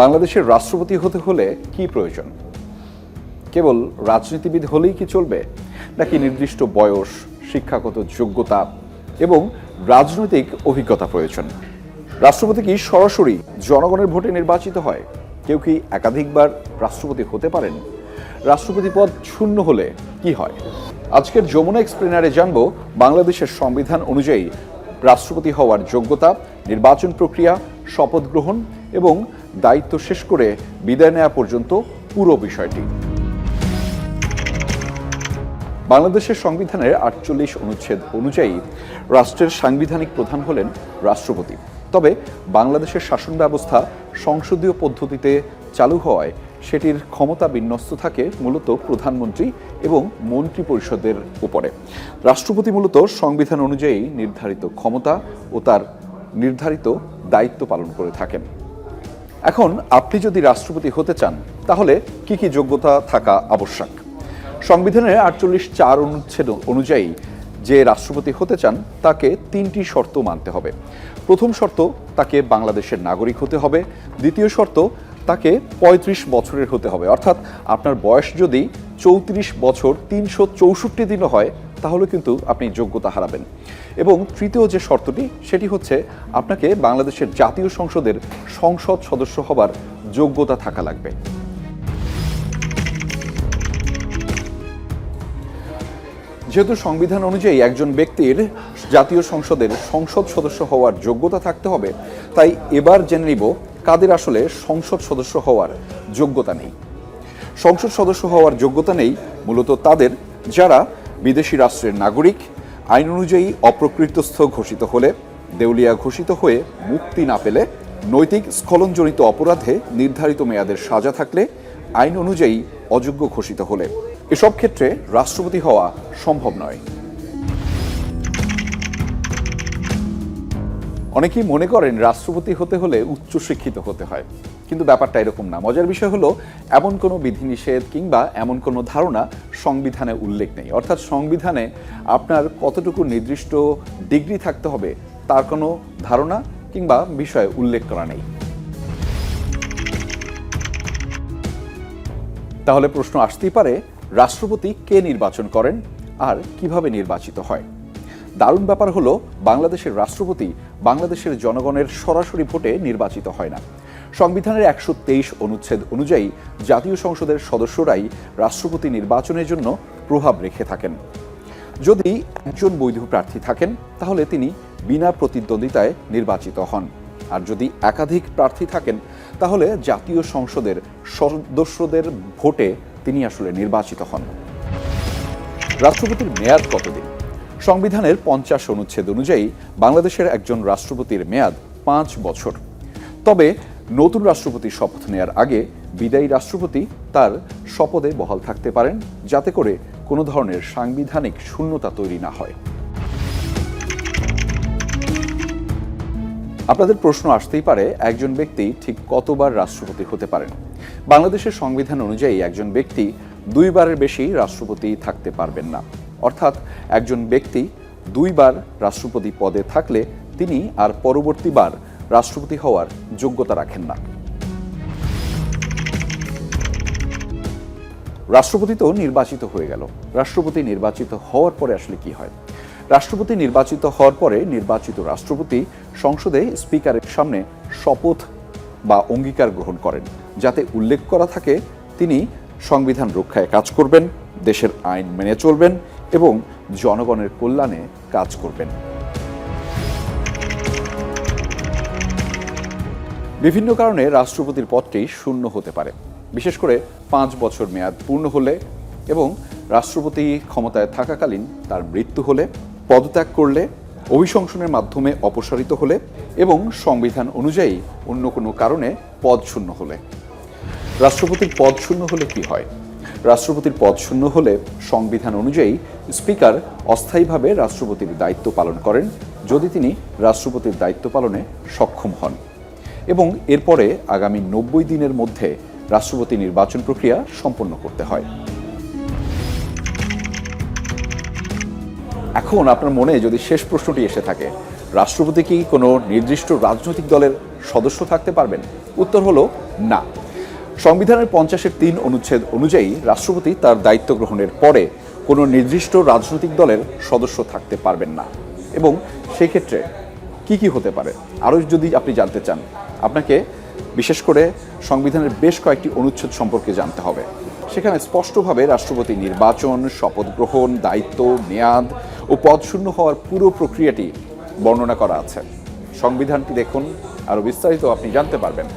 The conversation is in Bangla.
বাংলাদেশের রাষ্ট্রপতি হতে হলে কি প্রয়োজন? কেবল রাজনীতিবিদ হলেই কি চলবে, নাকি নির্দিষ্ট বয়স, শিক্ষাগত যোগ্যতা এবং রাজনৈতিক অভিজ্ঞতা প্রয়োজন? রাষ্ট্রপতি কি সরাসরি জনগণের ভোটে নির্বাচিত হয়? কেউ কি একাধিকবার রাষ্ট্রপতি হতে পারেন? রাষ্ট্রপতি পদ শূন্য হলে কি হয়? আজকের যমুনা এক্সপ্লেনারে জানব বাংলাদেশের সংবিধান অনুযায়ী রাষ্ট্রপতি হওয়ার যোগ্যতা, নির্বাচন প্রক্রিয়া, শপথ গ্রহণ এবং দায়িত্ব শেষ করে বিদায় নেওয়া পর্যন্ত পুরো বিষয়টি। বাংলাদেশের সংবিধানের ৪৮ অনুচ্ছেদ অনুযায়ী রাষ্ট্রের সাংবিধানিক প্রধান হলেন রাষ্ট্রপতি। তবে বাংলাদেশের শাসন ব্যবস্থা সংসদীয় পদ্ধতিতে চালু হওয়ায় সেটির ক্ষমতা বিন্যস্ত থাকে মূলত প্রধানমন্ত্রী এবং মন্ত্রিপরিষদের উপরে। রাষ্ট্রপতি মূলত সংবিধান অনুযায়ী নির্ধারিত ক্ষমতা ও তার নির্ধারিত দায়িত্ব পালন করে থাকেন। এখন আপনি যদি রাষ্ট্রপতি হতে চান তাহলে কি কি যোগ্যতা থাকা আবশ্যক? সংবিধানের ৪৮(৪) অনুচ্ছেদ অনুযায়ী যে রাষ্ট্রপতি হতে চান তাকে ৩টি শর্ত মানতে হবে। প্রথম শর্ত, তাকে বাংলাদেশের নাগরিক হতে হবে। দ্বিতীয় শর্ত, তাকে ৩৫ বছরের হতে হবে, অর্থাৎ আপনার বয়স যদি ৩৪ বছর ৩৬৪ দিনও হয় তাহলে কিন্তু আপনি যোগ্যতা হারাবেন। এবং তৃতীয় যে শর্তটি সেটি হচ্ছে আপনাকে বাংলাদেশের জাতীয় সংসদের সংসদ সদস্য হবার যোগ্যতা থাকা লাগবে। যেহেতু সংবিধান অনুযায়ী একজন ব্যক্তির জাতীয় সংসদের সংসদ সদস্য হওয়ার যোগ্যতা থাকতে হবে, তাই এবার জেনে নিব কাদের আসলে সংসদ সদস্য হওয়ার যোগ্যতা নেই। সংসদ সদস্য হওয়ার যোগ্যতা নেই মূলত তাদের যারা বিদেশি রাষ্ট্রের নাগরিক, আইন অনুযায়ী অপ্রকৃতস্থ ঘোষিত হলে, দেউলিয়া ঘোষিত হয়ে মুক্তি না পেলে, নৈতিক স্খলনজনিত অপরাধে নির্ধারিত মেয়াদের সাজা থাকলে, আইন অনুযায়ী অযোগ্য ঘোষিত হলে। এসব ক্ষেত্রে রাষ্ট্রপতি হওয়া সম্ভব নয়। অনেকেই মনে করেন রাষ্ট্রপতি হতে হলে উচ্চশিক্ষিত হতে হয়, কিন্তু ব্যাপারটা এরকম না। মজার বিষয় হলো এমন কোনো বিধিনিষেধ কিংবা এমন কোনো ধারণা সংবিধানে উল্লেখ নেই। অর্থাৎ সংবিধানে আপনার কতটুকু নির্দিষ্ট ডিগ্রি থাকতে হবে তার কোনো ধারণা কিংবা বিষয় উল্লেখ করা নেই। তাহলে প্রশ্ন আসতেই পারে, রাষ্ট্রপতি কে নির্বাচন করেন আর কিভাবে নির্বাচিত হয়? দারুণ ব্যাপার হলো বাংলাদেশের রাষ্ট্রপতি বাংলাদেশের জনগণের সরাসরি ভোটে নির্বাচিত হয় না। সংবিধানের ১২৩ অনুচ্ছেদ অনুযায়ী জাতীয় সংসদের সদস্যরাই রাষ্ট্রপতি নির্বাচনের জন্য প্রভাব রেখে থাকেন। যদি একজন বৈধ প্রার্থী থাকেন তাহলে তিনি বিনা প্রতিদ্বন্দ্বিতায় নির্বাচিত হন, আর যদি একাধিক প্রার্থী থাকেন তাহলে জাতীয় সংসদের সদস্যদের ভোটে তিনি আসলে নির্বাচিত হন। রাষ্ট্রপতির মেয়াদ কতদিন? সংবিধানের ৫০ অনুচ্ছেদ অনুযায়ী বাংলাদেশের একজন রাষ্ট্রপতির মেয়াদ ৫ বছর। তবে নতুন রাষ্ট্রপতি শপথ নেয়ার আগে বিদায়ী রাষ্ট্রপতি তার শপথে বহাল থাকতে পারেন, যাতে করে কোনো ধরনের সাংবিধানিক শূন্যতা তৈরি না হয়। আপনাদের প্রশ্ন আসতেই পারে, একজন ব্যক্তি ঠিক কতবার রাষ্ট্রপতি হতে পারেন? বাংলাদেশের সংবিধান অনুযায়ী একজন ব্যক্তি ২ বারের বেশি রাষ্ট্রপতি থাকতে পারবেন না। অর্থাৎ একজন ব্যক্তি ২ বার রাষ্ট্রপতি পদে থাকলে তিনি আর পরবর্তীবার রাষ্ট্রপতি হওয়ার যোগ্যতা রাখেন না। রাষ্ট্রপতি তো নির্বাচিত হয়ে গেল, রাষ্ট্রপতি নির্বাচিত হওয়ার পরে আসলে কি হয়? রাষ্ট্রপতি নির্বাচিত হওয়ার পরে নির্বাচিত রাষ্ট্রপতি সংসদে স্পিকারের সামনে শপথ বা অঙ্গীকার গ্রহণ করেন, যাতে উল্লেখ করা থাকে তিনি সংবিধান রক্ষায় কাজ করবেন, দেশের আইন মেনে চলবেন এবং জনগণের কল্যাণে কাজ করবেন। বিভিন্ন কারণে রাষ্ট্রপতির পদটি শূন্য হতে পারে, বিশেষ করে ৫ বছর মেয়াদ পূর্ণ হলে এবং রাষ্ট্রপতি ক্ষমতায় থাকাকালীন তার মৃত্যু হলে, পদত্যাগ করলে, অভিশংসনের মাধ্যমে অপসারিত হলে এবং সংবিধান অনুযায়ী অন্য কোনো কারণে পদ শূন্য হলে। রাষ্ট্রপতির পদ শূন্য হলে কি হয়? রাষ্ট্রপতির পদ শূন্য হলে সংবিধান অনুযায়ী স্পিকার অস্থায়ীভাবে রাষ্ট্রপতির দায়িত্ব পালন করেন, যদি তিনি রাষ্ট্রপতির দায়িত্ব পালনে সক্ষম হন, এবং এরপরে আগামী ৯০ দিনের মধ্যে রাষ্ট্রপতি নির্বাচন প্রক্রিয়া সম্পন্ন করতে হয়। এখন আপনার মনে যদি শেষ প্রশ্নটি এসে থাকে, রাষ্ট্রপতি কি কোনো নির্দিষ্ট রাজনৈতিক দলের সদস্য থাকতে পারবেন? উত্তর হলো না। সংবিধানের 50-3 অনুচ্ছেদ অনুযায়ী রাষ্ট্রপতি তার দায়িত্ব গ্রহণের পরে কোনো নির্দিষ্ট রাজনৈতিক দলের সদস্য থাকতে পারবেন না। এবং সেক্ষেত্রে কি কি হতে পারে আরও যদি আপনি জানতে চান, আপনাকে বিশেষ করে সংবিধানের বেশ কয়েকটি অনুচ্ছেদ সম্পর্কে জানতে হবে। সেখানে স্পষ্টভাবে রাষ্ট্রপতি নির্বাচন, শপথ গ্রহণ, দায়িত্ব, মেয়াদ ও পদ শূন্য হওয়ার পুরো প্রক্রিয়াটি বর্ণনা করা আছে। সংবিধানটি দেখুন, আরও বিস্তারিত আপনি জানতে পারবেন।